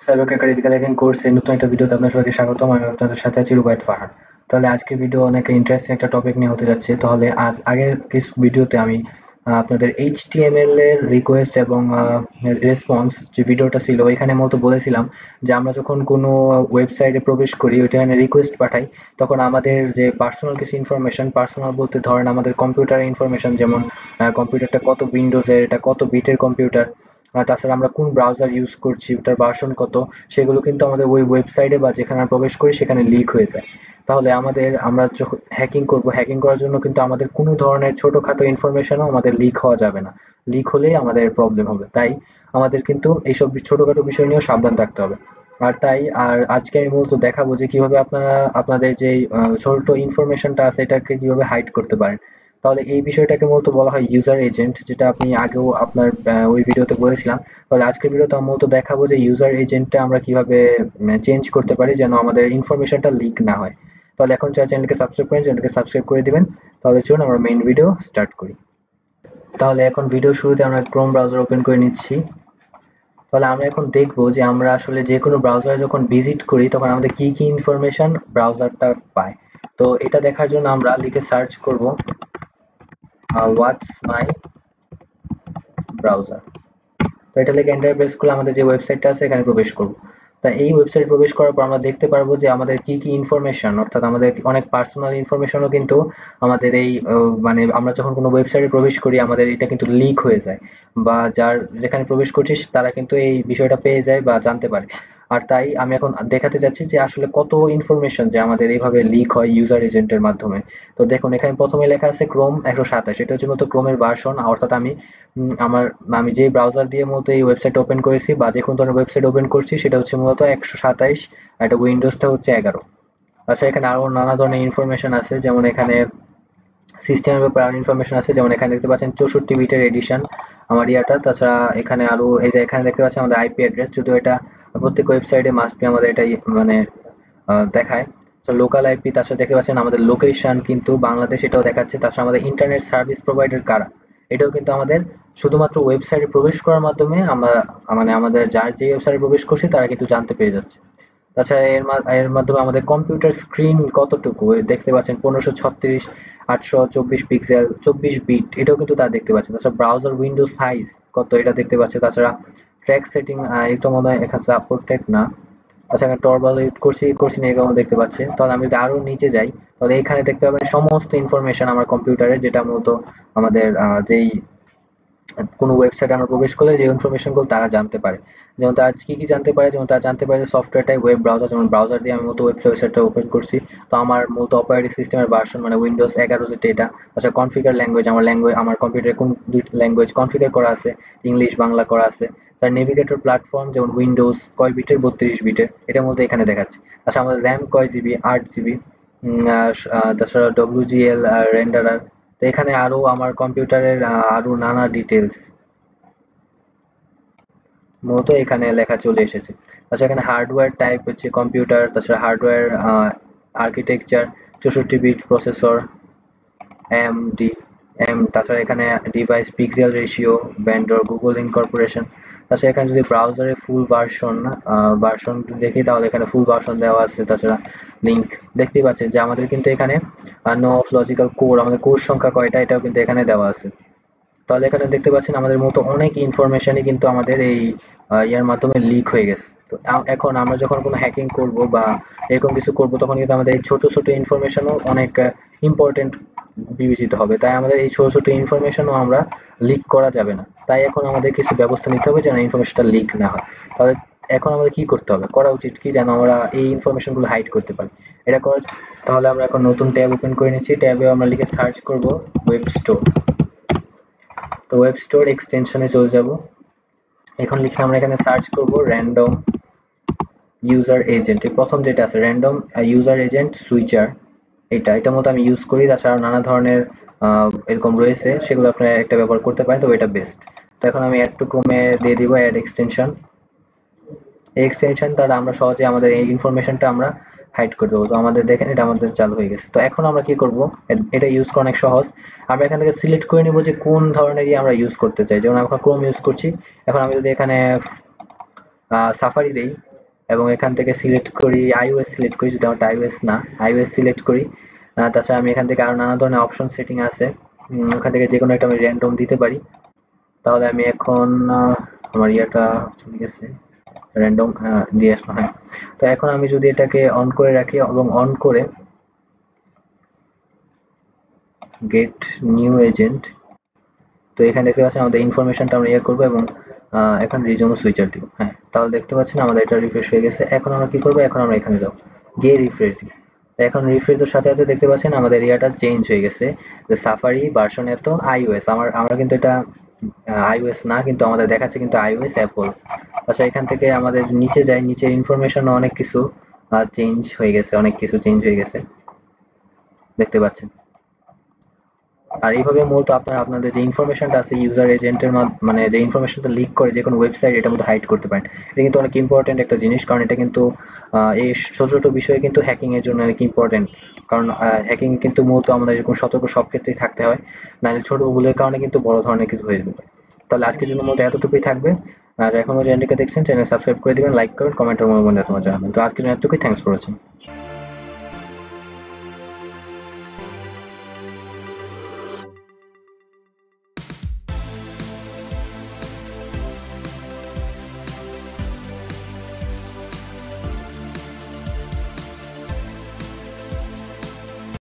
Cyber critical hacking কোর্সের নতুন একটা ভিডিওতে আপনার সবাইকে স্বাগতম। আমি আপনাদের সাথে আছি রুবায়েত ফারহান। তাহলে আজকের ভিডিও অনেক ইন্টারেস্টিং একটা টপিক নিয়ে হতে যাচ্ছে। তাহলে আজ আগের কিছু ভিডিওতে আমি আপনাদের HTML এর রিকোয়েস্ট এবং রেসপন্স যে ভিডিওটা ছিল ওইখানে মতো বলেছিলাম যে আমরা যখন কোনো ওয়েবসাইটে প্রবেশ করি ওইখানে রিকোয়েস্ট পাঠাই, তখন আমাদের যে পার্সোনাল কিছু ইনফরমেশন, পার্সোনাল বলতে ধরেন আমাদের কম্পিউটারের ইনফরমেশন, যেমন কম্পিউটারটা কত উইন্ডোজের, এটা কত বিটের কম্পিউটার, তাছাড়া আমরা কোন ব্রাউজার ইউজ করছি, ওটার ভার্সন কত, সেগুলো কিন্তু আমাদের ওই ওয়েবসাইটে বা যেখানে আমরা প্রবেশ করি সেখানে লিক হয়ে যায়। তাহলে আমরা যখন হ্যাকিং করব, হ্যাকিং করার জন্য কিন্তু আমাদের কোনো ধরনের ছোটখাটো ইনফরমেশনও আমাদের লিক হওয়া যাবে না। লিক হলেই আমাদের প্রবলেম হবে। তাই আমাদের কিন্তু এইসব ছোটখাটো বিষয় নিয়েও সাবধান থাকতে হবে। আর আজকে আমি মূলত দেখাবো যে কিভাবে আপনারা আপনাদের যে ছোট ইনফরমেশনটা আছে এটাকে কিভাবে হাইড করতে পারেন। তাহলে এই বিষয়টাকে মূলত বলা হয় ইউজার এজেন্ট, যেটা আপনি আগেও আপনার ওই ভিডিওতে বলেছিলাম। তাহলে আজকের ভিডিওতে আমি মূলত দেখাবো যে ইউজার এজেন্টটা আমরা কিভাবে চেঞ্জ করতে পারি যেন আমাদের ইনফরমেশনটা লিক না হয়। তাহলে এখন যারা চ্যানেলকে সাবস্ক্রাইব করেন, চ্যানেলকে সাবস্ক্রাইব করে দিবেন। তাহলে চলুন আমরা মেইন ভিডিও স্টার্ট করি। তাহলে এখন ভিডিও শুরুতে আমরা ক্রোম ব্রাউজার ওপেন করে নিচ্ছি। তাহলে আমরা এখন দেখবো যে আমরা আসলে যে কোনো ব্রাউজারে যখন ভিজিট করি তখন আমাদের কি কি ইনফরমেশন ব্রাউজারটা পায়। তো এটা দেখার জন্য আমরা লিখে সার্চ করব হোয়াটস মাই ব্রাউজার। তো এটা লিখে এন্টার প্রেস করলে আমাদের যে ওয়েবসাইটটা আছে এখানে প্রবেশ করব। তা এই ওয়েবসাইট প্রবেশ করার পর আমরা দেখতে পারবো যে আমাদের কি কি ইনফরমেশন, অর্থাৎ আমাদের অনেক পার্সোনাল ইনফরমেশনও কিন্তু আমাদের এই মানে আমরা যখন কোনো ওয়েবসাইটে প্রবেশ করি আমাদের এটা কিন্তু লিক হয়ে যায়, বা যেখানে প্রবেশ করছিস তারা কিন্তু এই বিষয়টা পেয়ে যায় বা জানতে পারে। আর তাই আমি এখন দেখাতে যাচ্ছি যে আসলে কত ইনফরমেশন যে আমাদের এইভাবে লিক হয় ইউজার এজেন্টের মাধ্যমে। তো দেখুন এখানে প্রথমে লেখা আছে ক্রোম 127, এটা হচ্ছে মূলত ক্রোমের ভার্সন, অর্থাৎ আমি যে ব্রাউজার দিয়ে মূলত এই ওয়েবসাইট ওপেন করেছি বা যে কোনো ধরনের ওয়েবসাইট ওপেন করছি সেটা হচ্ছে মূলত 127, আর এটা উইন্ডোজটা হচ্ছে 11। আচ্ছা, এখানে আরো নানা ধরনের ইনফরমেশন আছে, যেমন এখানে সিস্টেমের ব্যাপারে আরো ইনফরমেশন আছে, যেমন এখানে দেখতে পাচ্ছেন 64 বিটের এডিশন আমার ইয়াটা। তাছাড়া এখানে আরো এই যে এখানে দেখতে পাচ্ছেন আমাদের আইপি অ্যাড্রেস, যদিও এটা প্রত্যেক ওয়েবসাইটে মাস্ট বি আমাদের এটা মানে দেখায়। তো লোকাল আইপি, তাছাড়া দেখতে পাচ্ছেন আমাদের লোকেশন কিন্তু বাংলাদেশ, এটাও দেখাচ্ছে। তাছাড়া আমাদের ইন্টারনেট সার্ভিস প্রোভাইডার কারা, এটাও কিন্তু আমাদের শুধুমাত্র ওয়েবসাইটে প্রবেশ করার মাধ্যমে আমরা মানে আমাদের যার যে ওয়েবসাইটে প্রবেশ করছি তারা কিন্তু জানতে পেরে যাচ্ছে। তাছাড়া এর মাধ্যমে আমাদের কম্পিউটার স্ক্রিন কতটুকু দেখতে পাচ্ছেন, 1536 824 পিক্সেল 24 বিট, এটাও কিন্তু তারা দেখতে পাচ্ছে। তাছাড়া ব্রাউজার উইন্ডো সাইজ কত এটা দেখতে পাচ্ছে। তাছাড়া ট্র্যাক সেটিং, এটা মনে হয় এখানে সাপোর্টেড না। আচ্ছা, আমি টর্বাল ইউজ করছি না, এগুলো দেখতে পাচ্ছে। তাহলে আমি যদি আরো নিচে যাই তাহলে এখানে দেখতে পাবেন সমস্ত ইনফরমেশন আমার কম্পিউটারে, যেটা মূলত আমাদের যেই কোনো ওয়েবসাইটে আমরা প্রবেশ করলে যে ইনফরমেশন গুলো তারা জানতে পারে। যেমন তারা কি কি জানতে পারে, যেমন তারা জানতে পারে যে সফটওয়্যারটাই ওয়েব ব্রাউজার, যেমন ব্রাউজার দিয়ে আমি মূলত ওয়েবসাইটটা ওপেন করছি। তো আমার মূলত অপারেটিং সিস্টেমের ভার্সন মানে উইন্ডোজ 11 যেটা এটা। আচ্ছা, কনফিগার ল্যাঙ্গুয়েজ, আমার কম্পিউটারে কোন দুই ল্যাঙ্গুয়েজ কনফিগার করা আছে, ইংলিশ বাংলা করা আছে। তার নেভিগেটর প্ল্যাটফর্ম যেমন উইন্ডোজ কয় বিটের, 32 বিটের, এটা মূলত এখানে দেখাচ্ছে। আচ্ছা, আমাদের র্যাম কয় জিবি, 8 জিবি। তাছাড়া ডব্লিউজিএল রেন্ডারার। তো এখানে আরো আমার কম্পিউটারের আরো নানা ডিটেলস মূলত এখানে লেখা চলে এসেছে। তাছাড়া এখানে হার্ডওয়্যার টাইপ হচ্ছে কম্পিউটার, তাছাড়া hardware architecture, 64 bit processor, MD তাছাড়া এখানে device pixel ratio, vendor Google incorporation. তাছাড়া এখানে যদি ব্রাউজারের ফুল ভার্সন দেখি তাহলে এখানে ফুল ভার্সন দেওয়া আছে। তাছাড়া লিঙ্ক দেখতেই পাচ্ছেন যে আমাদের কিন্তু এখানে নো অফ লজিক্যাল কোর, আমাদের কোর সংখ্যা কয়টা এটাও কিন্তু এখানে দেওয়া আছে। তাহলে এখানে দেখতে পাচ্ছেন আমাদের মতো অনেক ইনফরমেশনই কিন্তু আমাদের এই ইয়ার মাধ্যমে লিক হয়ে গেছে। তো এখন আমরা যখন কোনো হ্যাকিং করব বা এরকম কিছু করব তখন কিন্তু আমাদের এই ছোট ছোট ইনফরমেশনও অনেক ইম্পর্টেন্ট বিবেচিত হবে। তাই আমাদের এই ছোট ছোট ইনফরমেশনও আমরা লিক করা যাবে না। তাই এখন আমাদের কিছু ব্যবস্থা নিতে হবে যেন ইনফরমেশনটা লিক না হয়। তাহলে এখন আমাদের কি করতে হবে, করা উচিত কি যেন আমরা এই ইনফরমেশনগুলো হাইড করতে পারি, এটা করা। তাহলে আমরা এখন নতুন ট্যাব ওপেন করে নিচ্ছি। ট্যাবে আমরা লিখে সার্চ করব ওয়েব স্টোর। তো ওয়েব স্টোর এক্সটেনশনে চলে যাব। এখন লিখে আমরা এখানে সার্চ করব র্যান্ডম ইউজার এজেন্ট। প্রথম যেটা আছে র্যান্ডম ইউজার এজেন্ট সুইচার, এটা মতো আমি ইউজ করি। তাছাড়া নানা ধরনের এরকম রয়েছে, সেগুলো আপনারা একটা ব্যবহার করতে পারেন, তো এটা বেস্ট। তো এখন আমি অ্যাড টু ক্রোমে দিয়ে দিব অ্যাড এক্সটেনশন। এই এক্সটেনশন দ্বারা আমরা সহজে আমাদের এই ইনফরমেশনটা আমরা হাইড করে দেবো। তো আমাদের দেখেন এটা আমাদের চালু হয়ে গেছে। তো এখন আমরা কি করব, এটা ইউজ করা অনেক সহজ। আমরা এখান থেকে সিলেক্ট করে নিব যে কোন ধরনের আমরা ইউজ করতে চাই। যেমন আমরা ক্রোম ইউজ করছি, এখন আমি যদি এখানে সাফারি দেই এবং এখান থেকে সিলেক্ট করি iOS সিলেক্ট করি, যদি আমারটা iOS না, iOS সিলেক্ট করি। তাছাড়া আমি এখান থেকে আরো নানা ধরনের অপশন সেটিং আছে, ওখান থেকে যে কোনো একটা আমি র্যান্ডম দিতে পারি। তাহলে আমি এখন আমার ইয়েটা চলে গেছে, র্যান্ডম দিয়ে আসলো। হ্যাঁ, তো এখন আমি যদি এটাকে অন করে রাখি এবং অন করে গেট নিউ এজেন্ট, তো এখানে দেখতে পাচ্ছেন আমাদের ইনফরমেশনটা আমরা ইয়ে করবো এবং এখন রিজিউম সুইচার দিব। হ্যাঁ, তাহলে দেখতে পাচ্ছেন আমাদের এটা রিফ্রেশ হয়ে গেছে। এখন আমরা কি করবো, এখন আমরা এখানে যাবো, গিয়ে রিফ্রেশ দিই। এখন রিফ্রেশ দেওয়ার সাথে সাথে দেখতে পাচ্ছেন আমাদের ইয়াটা চেঞ্জ হয়ে গেছে, যে সাফারি ভার্সন এত iOS, আমরা কিন্তু এটা iOS না, কিন্তু আমাদের দেখাচ্ছে কিন্তু iOS অ্যাপল। আচ্ছা, এখান থেকে আমাদের নিচে যাই, নিচের ইনফরমেশন অনেক কিছু চেঞ্জ হয়ে গেছে, অনেক কিছু চেঞ্জ হয়ে গেছে দেখতে পাচ্ছেন। আর এইভাবে মূলত আপনারা আপনাদের যে ইনফরমেশনটা আছে ইউজার এজেন্টের মানে যে ইনফরমেশনটা লিক করে যে কোনো ওয়েবসাইট, এটার মধ্যে হাইড করতে পারেন। এটা কিন্তু অনেক ইম্পর্টেন্ট একটা জিনিস, কারণ এটা কিন্তু এই ছোট ছোট বিষয়ে কিন্তু হ্যাকিং এর জন্য অনেক ইম্পর্টেন্ট। কারণ হ্যাকিং কিন্তু মূলত আমাদের এরকম সতর্ক সব ক্ষেত্রেই থাকতে হয়, নাহলে ছোট ভুলের কারণে কিন্তু বড় ধরনের কিছু হয়ে যেতে পারে। তাহলে আজকের জন্য মূলত এতটুকুই থাকবে। আর এখনো চ্যানেলটিকে দেখছেন, চ্যানেল সাবস্ক্রাইব করে দিবেন, লাইক করবেন, কমেন্টের মনে মনে তোমার জানাবেন। তো আজকের জন্য এতটুকুই, থ্যাংকস ফর ওয়াচিং।